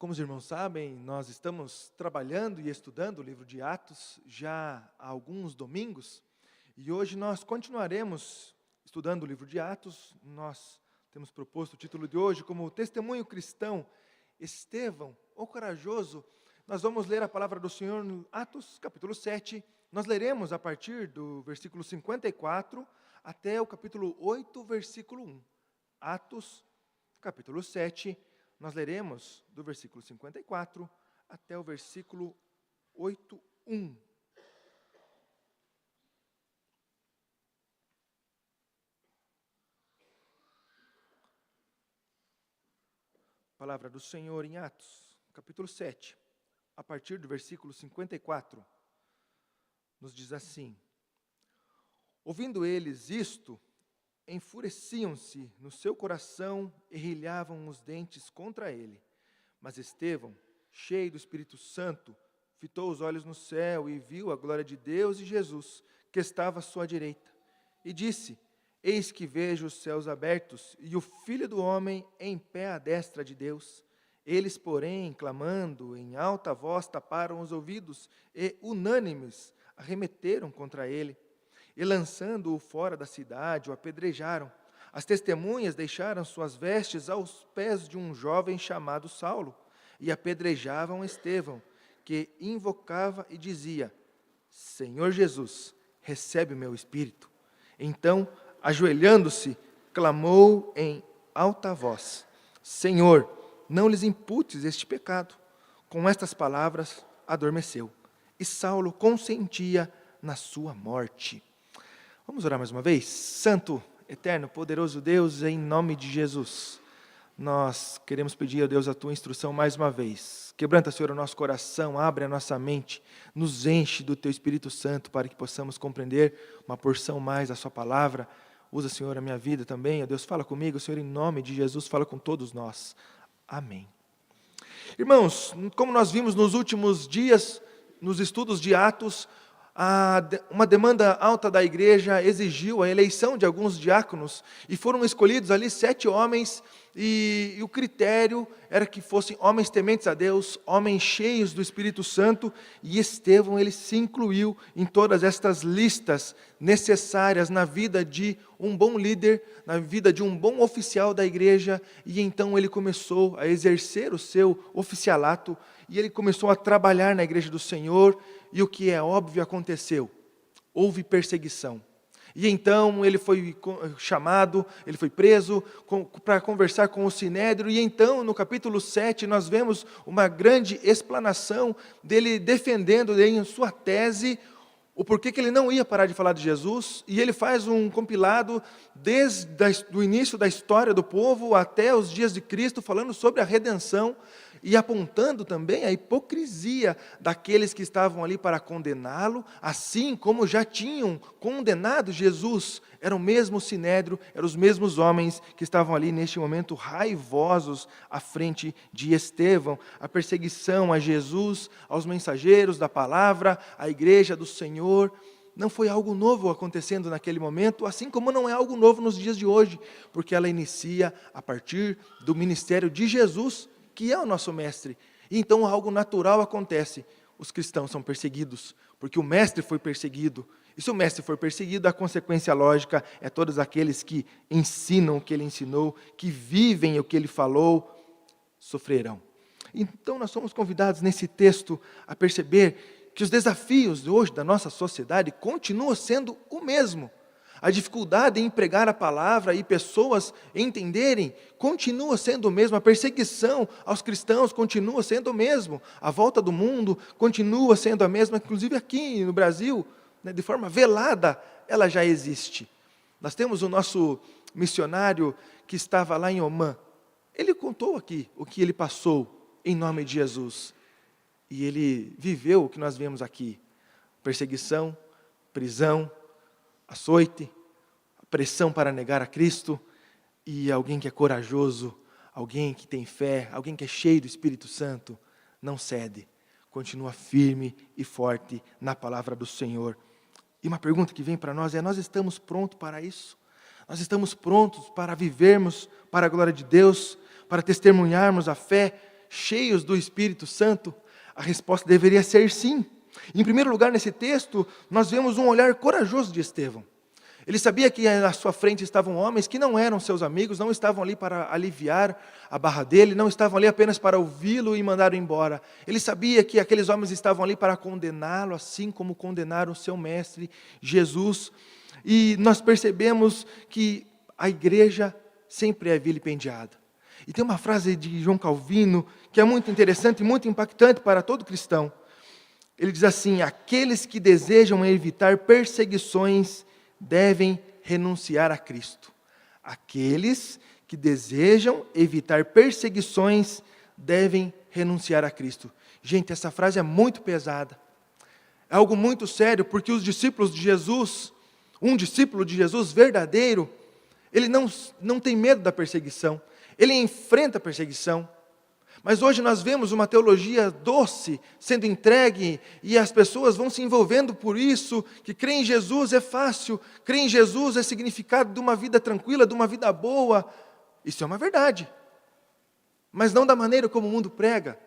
Como os irmãos sabem, nós estamos trabalhando e estudando o livro de Atos já há alguns domingos, e hoje nós continuaremos estudando o livro de Atos. Nós temos proposto o título de hoje como Testemunho Cristão, Estevão, o Corajoso. Nós vamos ler a palavra do Senhor no Atos, capítulo 7. Nós leremos a partir do versículo 54 até o capítulo 8, versículo 1. Atos, capítulo 7. Nós leremos do versículo 54 até o versículo 8:1. Palavra do Senhor em Atos, capítulo 7, a partir do versículo 54, nos diz assim: Ouvindo eles isto, enfureciam-se no seu coração e rilhavam os dentes contra ele. Mas Estevão, cheio do Espírito Santo, fitou os olhos no céu e viu a glória de Deus e Jesus, que estava à sua direita. E disse: Eis que vejo os céus abertos e o Filho do Homem em pé à destra de Deus. Eles, porém, clamando em alta voz, taparam os ouvidos e, unânimes, arremeteram contra ele. E lançando-o fora da cidade, o apedrejaram. As testemunhas deixaram suas vestes aos pés de um jovem chamado Saulo, e apedrejavam Estevão, que invocava e dizia: Senhor Jesus, recebe o meu espírito. Então, ajoelhando-se, clamou em alta voz: Senhor, não lhes imputes este pecado. Com estas palavras, adormeceu, e Saulo consentia na sua morte. Vamos orar mais uma vez? Santo, eterno, poderoso Deus, em nome de Jesus, nós queremos pedir a Deus a Tua instrução mais uma vez. Quebranta, Senhor, o nosso coração, abre a nossa mente, nos enche do Teu Espírito Santo para que possamos compreender uma porção mais da Sua palavra. Usa, Senhor, a minha vida também. Ó Deus, fala comigo, Senhor, em nome de Jesus, fala com todos nós. Amém. Irmãos, como nós vimos nos últimos dias, nos estudos de Atos, uma demanda alta da igreja exigiu a eleição de alguns diáconos, e foram escolhidos ali 7 homens, e o critério era que fossem homens tementes a Deus, homens cheios do Espírito Santo, e Estevão, ele se incluiu em todas estas listas necessárias na vida de um bom líder, na vida de um bom oficial da igreja, e então ele começou a exercer o seu oficialato, e ele começou a trabalhar na igreja do Senhor. E o que é óbvio aconteceu, houve perseguição. E então ele foi chamado, ele foi preso para conversar com o Sinédrio. E então no capítulo 7 nós vemos uma grande explanação dele defendendo em sua tese o porquê que ele não ia parar de falar de Jesus. E ele faz um compilado desde o início da história do povo até os dias de Cristo, falando sobre a redenção e apontando também a hipocrisia daqueles que estavam ali para condená-lo, assim como já tinham condenado Jesus. Era o mesmo Sinédrio, eram os mesmos homens que estavam ali neste momento raivosos à frente de Estevão. A perseguição a Jesus, aos mensageiros da palavra, à igreja do Senhor, não foi algo novo acontecendo naquele momento, assim como não é algo novo nos dias de hoje, porque ela inicia a partir do ministério de Jesus, que é o nosso mestre. E então algo natural acontece. Os cristãos são perseguidos, porque o mestre foi perseguido. E se o mestre for perseguido, a consequência lógica é todos aqueles que ensinam o que ele ensinou, que vivem o que ele falou, sofrerão. Então nós somos convidados nesse texto a perceber que os desafios de hoje da nossa sociedade continuam sendo o mesmo. A dificuldade em pregar a palavra e pessoas entenderem continua sendo o mesmo. A perseguição aos cristãos continua sendo o mesmo. A volta do mundo continua sendo a mesma, inclusive aqui no Brasil, de forma velada, ela já existe. Nós temos o nosso missionário que estava lá em Omã. Ele contou aqui o que ele passou em nome de Jesus. E ele viveu o que nós vemos aqui. Perseguição, prisão, açoite, pressão para negar a Cristo, e alguém que é corajoso, alguém que tem fé, alguém que é cheio do Espírito Santo, não cede, continua firme e forte na palavra do Senhor. E uma pergunta que vem para nós é: nós estamos prontos para isso? Nós estamos prontos para vivermos para a glória de Deus, para testemunharmos a fé cheios do Espírito Santo? A resposta deveria ser sim. Em primeiro lugar, nesse texto, nós vemos um olhar corajoso de Estevão. Ele sabia que à sua frente estavam homens que não eram seus amigos, não estavam ali para aliviar a barra dele, não estavam ali apenas para ouvi-lo e mandá-lo embora. Ele sabia que aqueles homens estavam ali para condená-lo, assim como condenaram o seu mestre, Jesus. E nós percebemos que a igreja sempre é vilipendiada. E tem uma frase de João Calvino que é muito interessante e muito impactante para todo cristão. Ele diz assim: aqueles que desejam evitar perseguições devem renunciar a Cristo. Aqueles que desejam evitar perseguições devem renunciar a Cristo. Gente, essa frase é muito pesada. É algo muito sério, porque os discípulos de Jesus, um discípulo de Jesus verdadeiro, ele não tem medo da perseguição. Ele enfrenta a perseguição. Mas hoje nós vemos uma teologia doce sendo entregue e as pessoas vão se envolvendo por isso, que crer em Jesus é fácil, crer em Jesus é significado de uma vida tranquila, de uma vida boa. Isso é uma verdade, mas não da maneira como o mundo prega.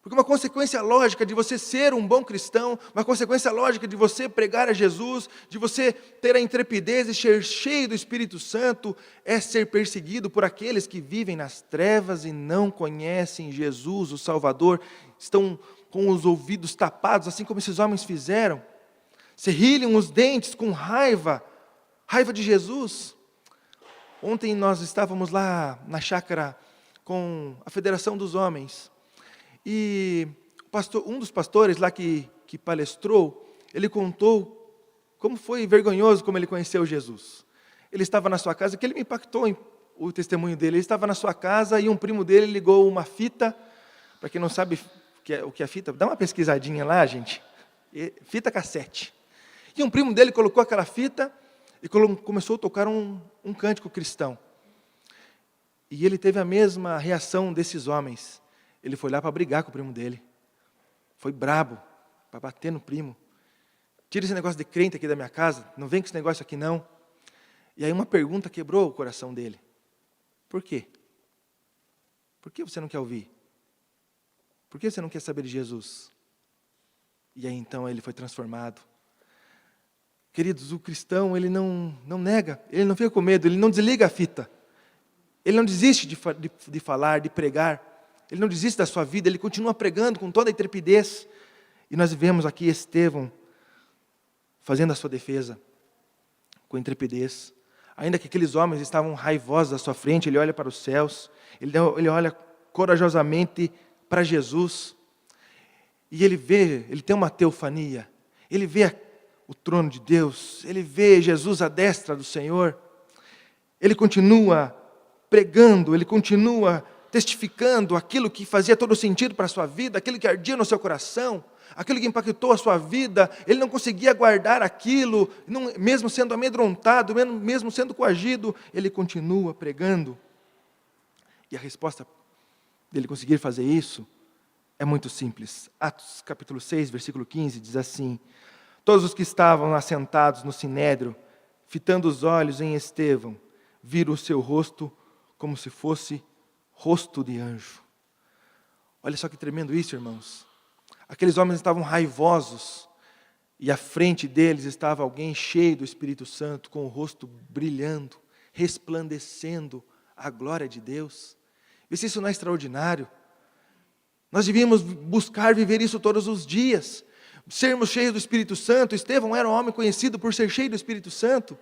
Porque uma consequência lógica de você ser um bom cristão, uma consequência lógica de você pregar a Jesus, de você ter a intrepidez e ser cheio do Espírito Santo, é ser perseguido por aqueles que vivem nas trevas e não conhecem Jesus, o Salvador, estão com os ouvidos tapados, assim como esses homens fizeram, serrilham os dentes com raiva de Jesus. Ontem nós estávamos lá na chácara com a Federação dos Homens, e um dos pastores lá que palestrou, ele contou como foi vergonhoso como ele conheceu Jesus. Ele estava na sua casa, que ele me impactou o testemunho dele. Ele estava na sua casa e um primo dele ligou uma fita. Para quem não sabe o que é fita, dá uma pesquisadinha lá, gente. Fita cassete. E um primo dele colocou aquela fita e começou a tocar um cântico cristão. E ele teve a mesma reação desses homens. Ele foi lá para brigar com o primo dele. Foi brabo, para bater no primo. Tira esse negócio de crente aqui da minha casa, não vem com esse negócio aqui não. E aí uma pergunta quebrou o coração dele. Por quê? Por que você não quer ouvir? Por que você não quer saber de Jesus? E aí então ele foi transformado. Queridos, o cristão, ele não nega, ele não fica com medo, ele não desliga a fita. Ele não desiste de falar, de pregar. Ele não desiste da sua vida, ele continua pregando com toda a intrepidez. E nós vemos aqui Estevão fazendo a sua defesa com intrepidez. Ainda que aqueles homens estavam raivosos à sua frente, ele olha para os céus, ele olha corajosamente para Jesus. E ele tem uma teofania, ele vê o trono de Deus, ele vê Jesus à destra do Senhor. Ele continua pregando, ele continua testificando aquilo que fazia todo sentido para a sua vida, aquilo que ardia no seu coração, aquilo que impactou a sua vida. Ele não conseguia guardar aquilo, mesmo sendo amedrontado, mesmo sendo coagido, ele continua pregando. E a resposta dele conseguir fazer isso é muito simples. Atos capítulo 6, versículo 15, diz assim: todos os que estavam assentados no sinédrio, fitando os olhos em Estevão, viram o seu rosto como se fosse rosto de anjo. Olha só que tremendo isso, irmãos. Aqueles homens estavam raivosos, e à frente deles estava alguém cheio do Espírito Santo, com o rosto brilhando, resplandecendo a glória de Deus. Vê se isso não é extraordinário. Nós devíamos buscar viver isso todos os dias, sermos cheios do Espírito Santo. Estevão era um homem conhecido por ser cheio do Espírito Santo.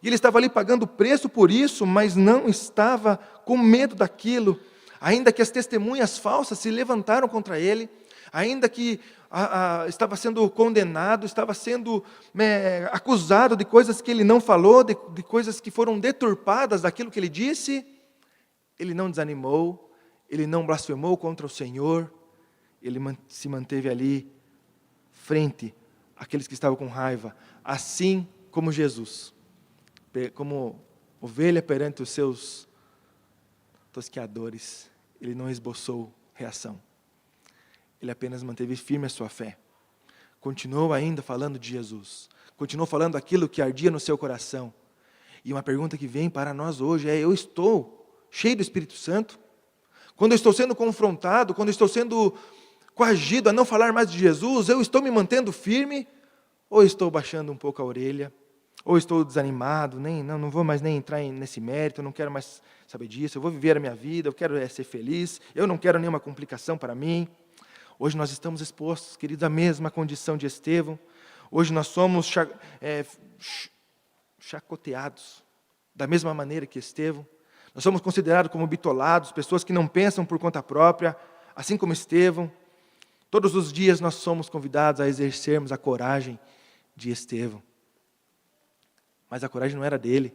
E ele estava ali pagando preço por isso, mas não estava com medo daquilo. Ainda que as testemunhas falsas se levantaram contra ele, ainda que estava sendo condenado, estava sendo acusado de coisas que ele não falou, de coisas que foram deturpadas daquilo que ele disse, ele não desanimou, ele não blasfemou contra o Senhor, ele se manteve ali, frente àqueles que estavam com raiva, assim como Jesus. Como ovelha perante os seus tosqueadores, ele não esboçou reação. Ele apenas manteve firme a sua fé. Continuou ainda falando de Jesus. Continuou falando aquilo que ardia no seu coração. E uma pergunta que vem para nós hoje é: eu estou cheio do Espírito Santo? Quando eu estou sendo confrontado, quando eu estou sendo coagido a não falar mais de Jesus, eu estou me mantendo firme ou estou baixando um pouco a orelha? Ou estou desanimado, não vou mais nem entrar nesse mérito, eu não quero mais saber disso, eu vou viver a minha vida, eu quero ser feliz, eu não quero nenhuma complicação para mim. Hoje nós estamos expostos, queridos, à mesma condição de Estevão. Hoje nós somos chacoteados da mesma maneira que Estevão. Nós somos considerados como bitolados, pessoas que não pensam por conta própria, assim como Estevão. Todos os dias nós somos convidados a exercermos a coragem de Estevão. Mas a coragem não era dele.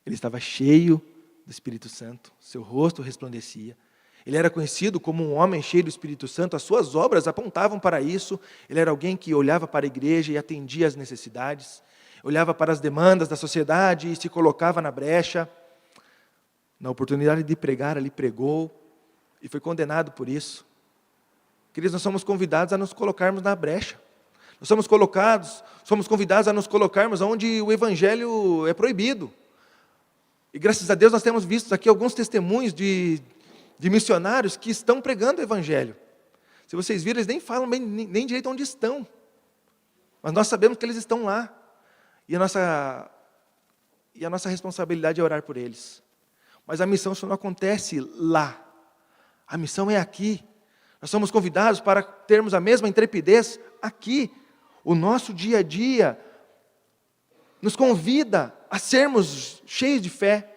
Ele estava cheio do Espírito Santo, seu rosto resplandecia. Ele era conhecido como um homem cheio do Espírito Santo, as suas obras apontavam para isso. Ele era alguém que olhava para a igreja e atendia às necessidades, olhava para as demandas da sociedade e se colocava na brecha. Na oportunidade de pregar, ele pregou e foi condenado por isso. Queridos, nós somos convidados a nos colocarmos na brecha. Nós somos convidados a nos colocarmos onde o Evangelho é proibido. E graças a Deus nós temos visto aqui alguns testemunhos de missionários que estão pregando o Evangelho. Se vocês viram, eles nem falam nem direito onde estão. Mas nós sabemos que eles estão lá. E a nossa responsabilidade é orar por eles. Mas a missão só não acontece lá. A missão é aqui. Nós somos convidados para termos a mesma intrepidez aqui. O nosso dia a dia nos convida a sermos cheios de fé,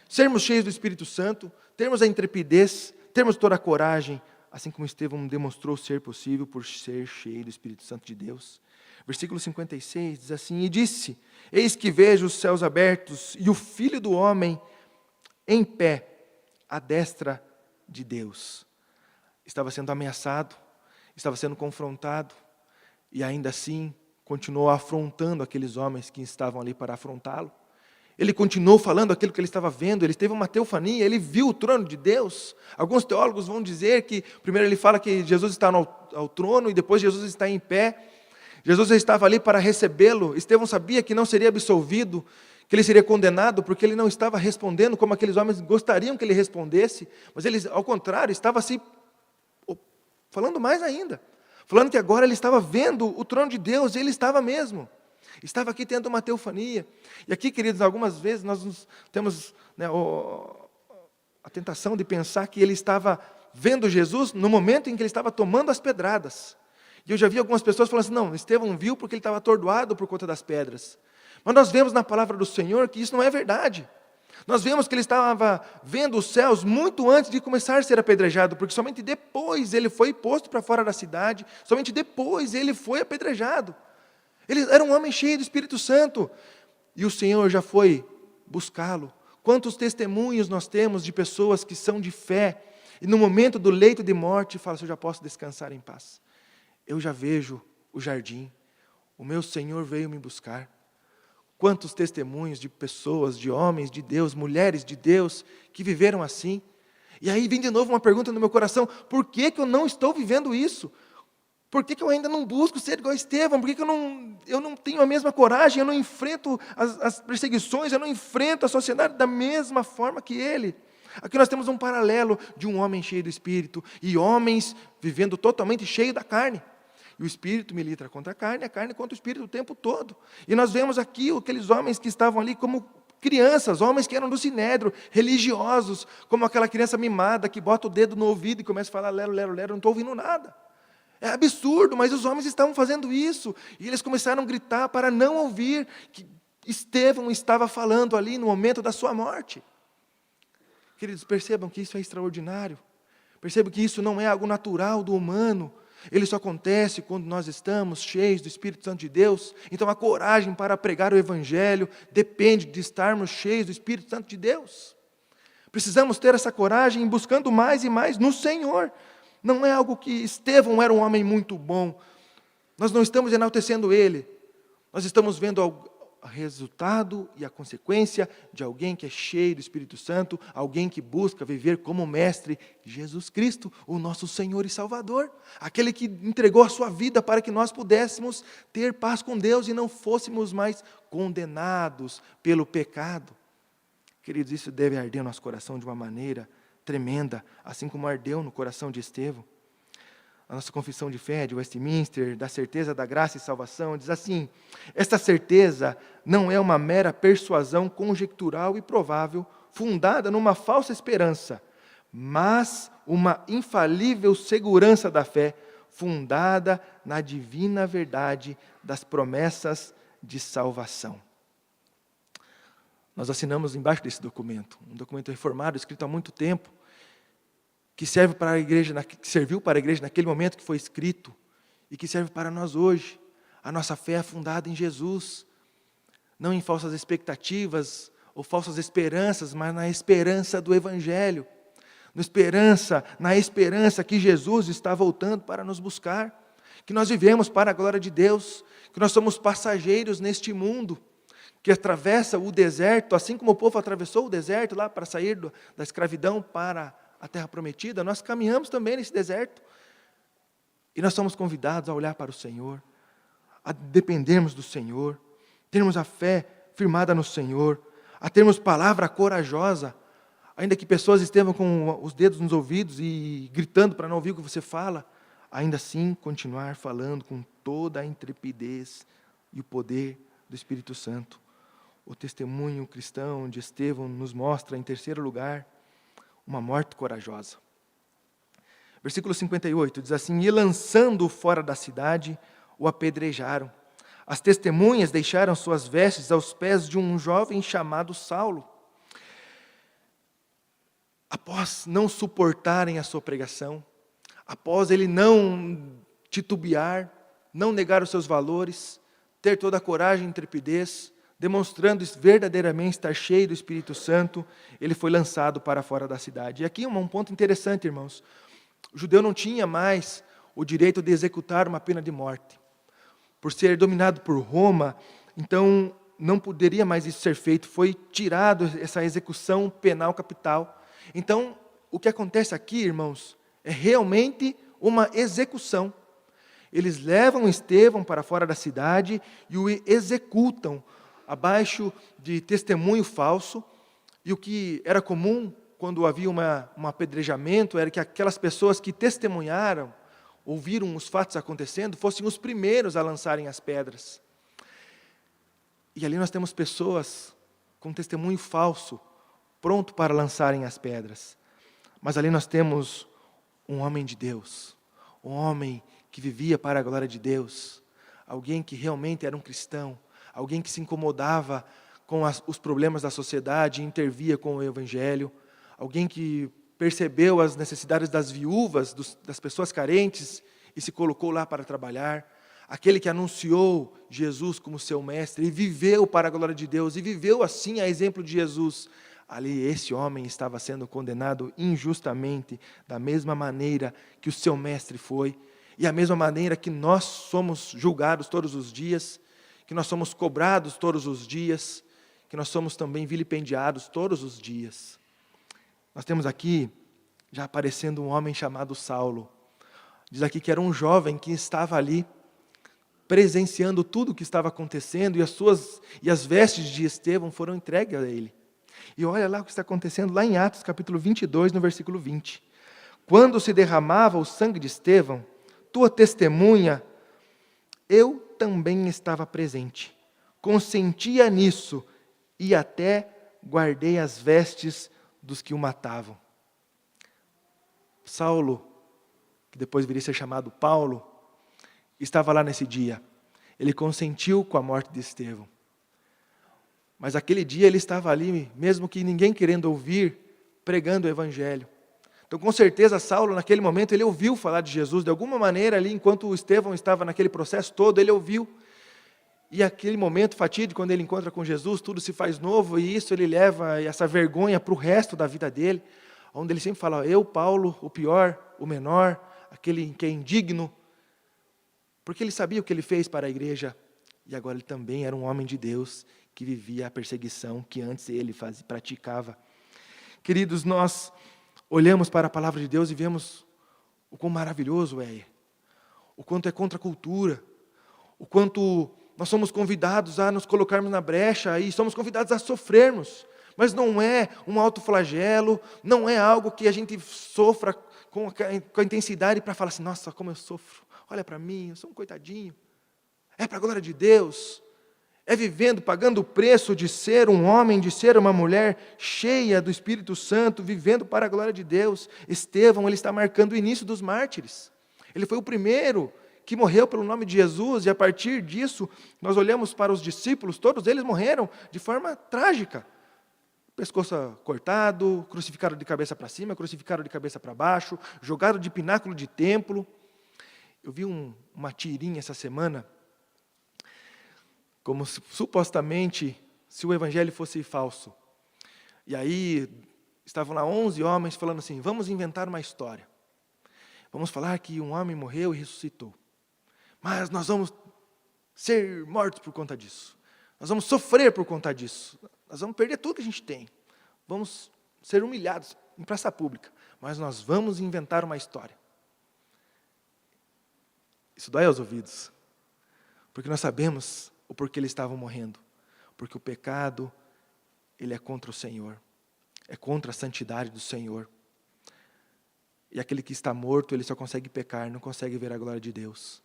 sermos cheios do Espírito Santo, termos a intrepidez, termos toda a coragem, assim como Estevão demonstrou ser possível por ser cheio do Espírito Santo de Deus. Versículo 56 diz assim: E disse, eis que vejo os céus abertos e o Filho do Homem em pé, à destra de Deus. Estava sendo ameaçado, estava sendo confrontado, e ainda assim continuou afrontando aqueles homens que estavam ali para afrontá-lo. Ele continuou falando aquilo que ele estava vendo, ele teve uma teofania, ele viu o trono de Deus. Alguns teólogos vão dizer que, primeiro ele fala que Jesus está ao trono, e depois Jesus está em pé. Jesus estava ali para recebê-lo. Estevão sabia que não seria absolvido, que ele seria condenado, porque ele não estava respondendo como aqueles homens gostariam que ele respondesse, mas ele, ao contrário, estava se falando mais ainda, falando que agora ele estava vendo o trono de Deus, e ele estava mesmo. Estava aqui tendo uma teofania. E aqui, queridos, algumas vezes nós temos a tentação de pensar que ele estava vendo Jesus no momento em que ele estava tomando as pedradas. E eu já vi algumas pessoas falando assim, não, Estevão viu porque ele estava atordoado por conta das pedras. Mas nós vemos na palavra do Senhor que isso não é verdade. Nós vemos que ele estava vendo os céus muito antes de começar a ser apedrejado, porque somente depois ele foi posto para fora da cidade, somente depois ele foi apedrejado. Ele era um homem cheio do Espírito Santo, e o Senhor já foi buscá-lo. Quantos testemunhos nós temos de pessoas que são de fé, e no momento do leito de morte, falam, eu já posso descansar em paz. Eu já vejo o jardim, o meu Senhor veio me buscar. Quantos testemunhos de pessoas, de homens de Deus, mulheres de Deus, que viveram assim. E aí vem de novo uma pergunta no meu coração, por que eu não estou vivendo isso? Por que eu ainda não busco ser igual a Estevão? Por que eu não tenho a mesma coragem? Eu não enfrento as perseguições, eu não enfrento a sociedade da mesma forma que ele? Aqui nós temos um paralelo de um homem cheio do Espírito e homens vivendo totalmente cheio da carne. E o Espírito milita contra a carne contra o Espírito o tempo todo. E nós vemos aqui aqueles homens que estavam ali como crianças, homens que eram do sinédrio, religiosos, como aquela criança mimada que bota o dedo no ouvido e começa a falar lero, lero, lero, não estou ouvindo nada. É absurdo, mas os homens estavam fazendo isso. E eles começaram a gritar para não ouvir que Estevão estava falando ali no momento da sua morte. Queridos, percebam que isso é extraordinário. Percebam que isso não é algo natural do humano. Ele só acontece quando nós estamos cheios do Espírito Santo de Deus. Então a coragem para pregar o Evangelho depende de estarmos cheios do Espírito Santo de Deus. Precisamos ter essa coragem buscando mais e mais no Senhor. Não é algo que Estevão era um homem muito bom. Nós não estamos enaltecendo ele. Nós estamos vendo o resultado e a consequência de alguém que é cheio do Espírito Santo, alguém que busca viver como mestre, Jesus Cristo, o nosso Senhor e Salvador, aquele que entregou a sua vida para que nós pudéssemos ter paz com Deus e não fôssemos mais condenados pelo pecado. Queridos, isso deve arder no nosso coração de uma maneira tremenda, assim como ardeu no coração de Estevão. A nossa confissão de fé de Westminster, da certeza da graça e salvação, diz assim: esta certeza não é uma mera persuasão conjectural e provável, fundada numa falsa esperança, mas uma infalível segurança da fé, fundada na divina verdade das promessas de salvação. Nós assinamos embaixo desse documento, um documento reformado, escrito há muito tempo, que serve para a igreja, que serviu para a igreja naquele momento que foi escrito, e que serve para nós hoje. A nossa fé é fundada em Jesus, não em falsas expectativas ou falsas esperanças, mas na esperança do Evangelho, na esperança que Jesus está voltando para nos buscar, que nós vivemos para a glória de Deus, que nós somos passageiros neste mundo, que atravessa o deserto, assim como o povo atravessou o deserto lá para sair da escravidão para a terra prometida, nós caminhamos também nesse deserto. E nós somos convidados a olhar para o Senhor, a dependermos do Senhor, termos a fé firmada no Senhor, a termos palavra corajosa, ainda que pessoas estejam com os dedos nos ouvidos e gritando para não ouvir o que você fala, ainda assim continuar falando com toda a intrepidez e o poder do Espírito Santo. O testemunho cristão de Estevão nos mostra, em terceiro lugar, uma morte corajosa. Versículo 58 diz assim: e lançando-o fora da cidade, o apedrejaram. As testemunhas deixaram suas vestes aos pés de um jovem chamado Saulo. Após não suportarem a sua pregação, após ele não titubear, não negar os seus valores, ter toda a coragem e intrepidez, demonstrando verdadeiramente estar cheio do Espírito Santo, ele foi lançado para fora da cidade. E aqui um ponto interessante, irmãos. O judeu não tinha mais o direito de executar uma pena de morte. Por ser dominado por Roma, então não poderia mais isso ser feito. Foi tirado essa execução penal capital. Então, o que acontece aqui, irmãos, é realmente uma execução. Eles levam Estevão para fora da cidade e o executam abaixo de testemunho falso. E o que era comum quando havia um apedrejamento era que aquelas pessoas que testemunharam, ouviram os fatos acontecendo, fossem os primeiros a lançarem as pedras. E ali nós temos pessoas com testemunho falso, pronto para lançarem as pedras. Mas ali nós temos um homem de Deus, um homem que vivia para a glória de Deus, alguém que realmente era um cristão, alguém que se incomodava com os problemas da sociedade e intervia com o Evangelho, alguém que percebeu as necessidades das viúvas, das pessoas carentes e se colocou lá para trabalhar, aquele que anunciou Jesus como seu mestre e viveu para a glória de Deus e viveu assim a exemplo de Jesus. Ali esse homem estava sendo condenado injustamente, da mesma maneira que o seu mestre foi, e a mesma maneira que nós somos julgados todos os dias, que nós somos cobrados todos os dias, que nós somos também vilipendiados todos os dias. Nós temos aqui, já aparecendo um homem chamado Saulo. Diz aqui que era um jovem que estava ali, presenciando tudo o que estava acontecendo, e as vestes de Estevão foram entregues a ele. E olha lá o que está acontecendo lá em Atos capítulo 22, no versículo 20. Quando se derramava o sangue de Estevão, tua testemunha, eu também estava presente, consentia nisso e até guardei as vestes dos que o matavam. Saulo, que depois viria a ser chamado Paulo, estava lá nesse dia. Ele consentiu com a morte de Estevão. Mas aquele dia ele estava ali, mesmo que ninguém querendo ouvir, pregando o Evangelho. Então, com certeza, Saulo, naquele momento, ele ouviu falar de Jesus, de alguma maneira ali, enquanto o Estevão estava naquele processo todo, ele ouviu. E aquele momento fatídico, quando ele encontra com Jesus, tudo se faz novo, e isso ele leva essa vergonha para o resto da vida dele, onde ele sempre fala, eu, Paulo, o pior, o menor, aquele que é indigno, porque ele sabia o que ele fez para a igreja, e agora ele também era um homem de Deus, que vivia a perseguição que antes ele praticava. Queridos, nós olhamos para a palavra de Deus e vemos o quão maravilhoso é, o quanto é contra a cultura, o quanto nós somos convidados a nos colocarmos na brecha e somos convidados a sofrermos, mas não é um autoflagelo, não é algo que a gente sofra com a intensidade para falar assim, nossa, como eu sofro, olha para mim, eu sou um coitadinho. É para a glória de Deus. É vivendo, pagando o preço de ser um homem, de ser uma mulher cheia do Espírito Santo, vivendo para a glória de Deus. Estevão, ele está marcando o início dos mártires. Ele foi o primeiro que morreu pelo nome de Jesus, e a partir disso, nós olhamos para os discípulos, todos eles morreram de forma trágica. Pescoço cortado, crucificado de cabeça para cima, crucificado de cabeça para baixo, jogado de pináculo de templo. Eu vi uma tirinha essa semana, como se, supostamente, se o evangelho fosse falso. E aí, estavam lá 11 homens falando assim, vamos inventar uma história. Vamos falar que um homem morreu e ressuscitou. Mas nós vamos ser mortos por conta disso. Nós vamos sofrer por conta disso. Nós vamos perder tudo que a gente tem. Vamos ser humilhados em praça pública. Mas nós vamos inventar uma história. Isso dói aos ouvidos. Porque nós sabemos o porquê eles estavam morrendo. Porque o pecado, ele é contra o Senhor. É contra a santidade do Senhor. E aquele que está morto, ele só consegue pecar, não consegue ver a glória de Deus.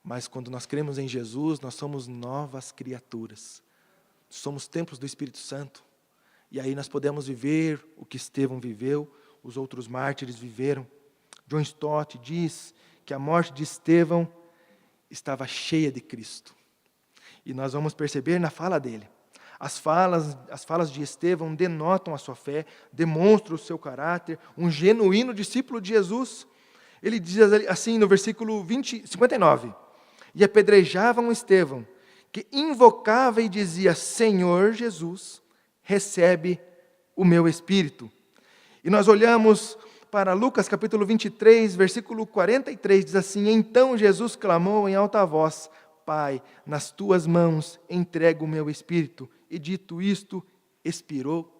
Mas quando nós cremos em Jesus, nós somos novas criaturas. Somos templos do Espírito Santo. E aí nós podemos viver o que Estevão viveu, os outros mártires viveram. John Stott diz que a morte de Estevão estava cheia de Cristo. E nós vamos perceber na fala dele. As falas de Estevão denotam a sua fé, demonstram o seu caráter, um genuíno discípulo de Jesus. Ele diz assim no versículo 59, e apedrejavam Estevão, que invocava e dizia, Senhor Jesus, recebe o meu espírito. E nós olhamos para Lucas capítulo 23, versículo 43, diz assim, então Jesus clamou em alta voz, Pai, nas tuas mãos entrego o meu espírito. E dito isto, expirou.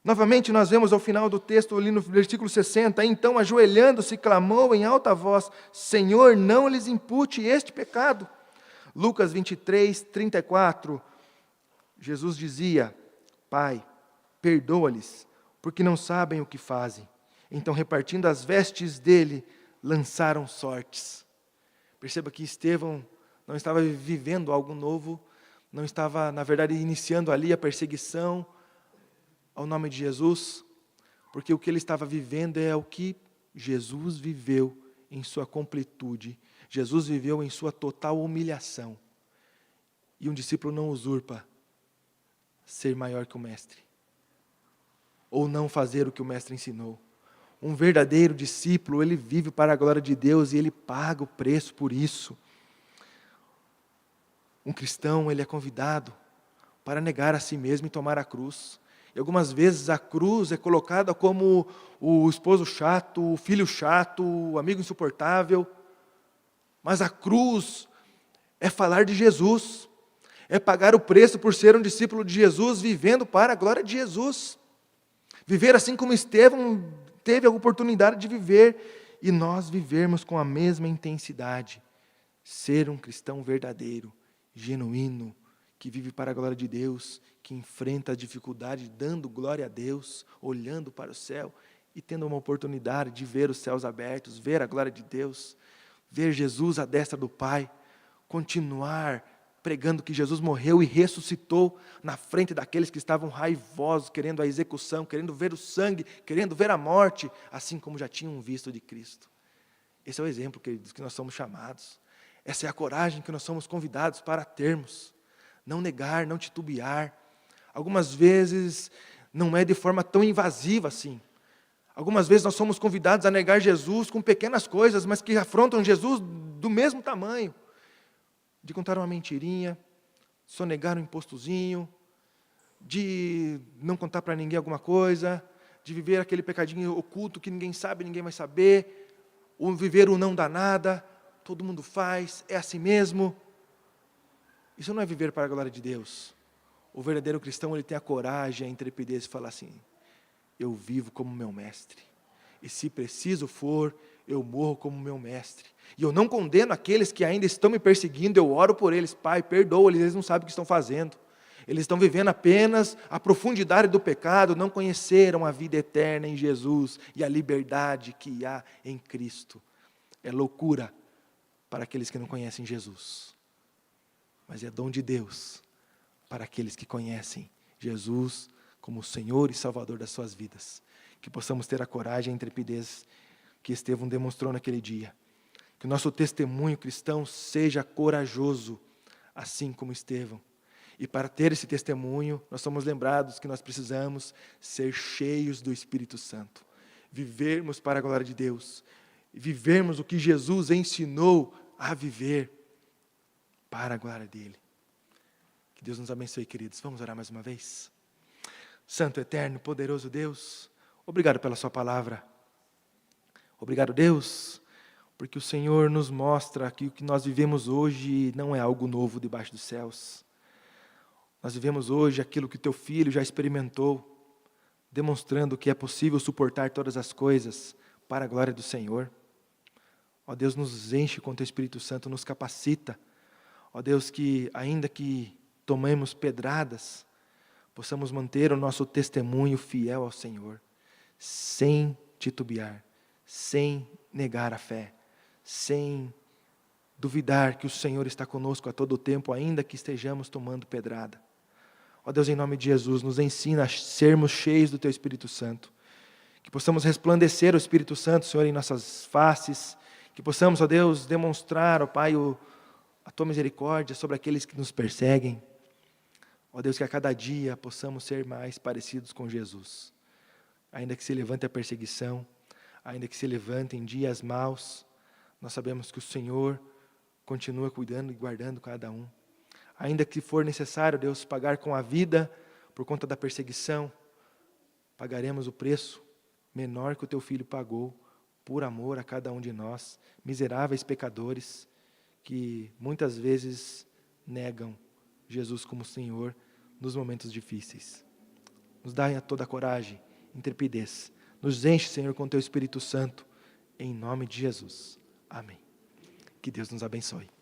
Novamente nós vemos ao final do texto, ali no versículo 60, então ajoelhando-se, clamou em alta voz, Senhor, não lhes impute este pecado. Lucas 23, 34, Jesus dizia, Pai, perdoa-lhes, porque não sabem o que fazem. Então, repartindo as vestes dele, lançaram sortes. Perceba que Estevão não estava vivendo algo novo, não estava, na verdade, iniciando ali a perseguição ao nome de Jesus, porque o que ele estava vivendo é o que Jesus viveu em sua completude. Jesus viveu em sua total humilhação. E um discípulo não usurpa ser maior que o mestre, ou não fazer o que o mestre ensinou. Um verdadeiro discípulo, ele vive para a glória de Deus e ele paga o preço por isso. Um cristão, ele é convidado para negar a si mesmo e tomar a cruz. E algumas vezes a cruz é colocada como o esposo chato, o filho chato, o amigo insuportável. Mas a cruz é falar de Jesus. É pagar o preço por ser um discípulo de Jesus, vivendo para a glória de Jesus. Viver assim como Estevão teve a oportunidade de viver. E nós vivermos com a mesma intensidade. Ser um cristão verdadeiro, genuíno, que vive para a glória de Deus, que enfrenta a dificuldade, dando glória a Deus, olhando para o céu e tendo uma oportunidade de ver os céus abertos, ver a glória de Deus, ver Jesus à destra do Pai, continuar pregando que Jesus morreu e ressuscitou na frente daqueles que estavam raivosos, querendo a execução, querendo ver o sangue, querendo ver a morte, assim como já tinham visto de Cristo. Esse é o exemplo, queridos, que nós somos chamados. Essa é a coragem que nós somos convidados para termos. Não negar, não titubear. Algumas vezes não é de forma tão invasiva assim. Algumas vezes nós somos convidados a negar Jesus com pequenas coisas, mas que afrontam Jesus do mesmo tamanho. De contar uma mentirinha, sonegar um impostozinho, de não contar para ninguém alguma coisa, de viver aquele pecadinho oculto que ninguém sabe, ninguém vai saber, ou viver o não dá nada. Todo mundo faz, é assim mesmo. Isso não é viver para a glória de Deus. O verdadeiro cristão, ele tem a coragem, a intrepidez de falar assim, eu vivo como meu mestre. E se preciso for, eu morro como meu mestre. E eu não condeno aqueles que ainda estão me perseguindo, eu oro por eles, Pai, perdoa-lhes, eles não sabem o que estão fazendo. Eles estão vivendo apenas a profundidade do pecado, não conheceram a vida eterna em Jesus e a liberdade que há em Cristo. É loucura para aqueles que não conhecem Jesus, mas é dom de Deus para aqueles que conhecem Jesus como o Senhor e Salvador das suas vidas. Que possamos ter a coragem e a intrepidez que Estevão demonstrou naquele dia. Que o nosso testemunho cristão seja corajoso, assim como Estevão. E para ter esse testemunho, nós somos lembrados que nós precisamos ser cheios do Espírito Santo. Vivermos para a glória de Deus. Vivermos o que Jesus ensinou a viver para a glória dEle. Que Deus nos abençoe, queridos. Vamos orar mais uma vez? Santo, eterno, poderoso Deus, obrigado pela sua palavra. Obrigado, Deus, porque o Senhor nos mostra que o que nós vivemos hoje não é algo novo debaixo dos céus. Nós vivemos hoje aquilo que o teu Filho já experimentou, demonstrando que é possível suportar todas as coisas para a glória do Senhor. Ó Deus, nos enche com o teu Espírito Santo, nos capacita. Ó Deus, que ainda que tomemos pedradas, possamos manter o nosso testemunho fiel ao Senhor, sem titubear, sem negar a fé, sem duvidar que o Senhor está conosco a todo o tempo, ainda que estejamos tomando pedrada. Ó Deus, em nome de Jesus, nos ensina a sermos cheios do Teu Espírito Santo, que possamos resplandecer o Espírito Santo, Senhor, em nossas faces, que possamos, ó Deus, demonstrar, ó Pai, a Tua misericórdia sobre aqueles que nos perseguem. Ó Deus, que a cada dia possamos ser mais parecidos com Jesus. Ainda que se levante a perseguição, ainda que se levantem dias maus, nós sabemos que o Senhor continua cuidando e guardando cada um. Ainda que for necessário, Deus, pagar com a vida por conta da perseguição, pagaremos o preço menor que o Teu Filho pagou, por amor a cada um de nós, miseráveis pecadores, que muitas vezes negam Jesus como Senhor nos momentos difíceis. Nos dá toda a coragem, intrepidez. Nos enche, Senhor, com Teu Espírito Santo, em nome de Jesus. Amém. Que Deus nos abençoe.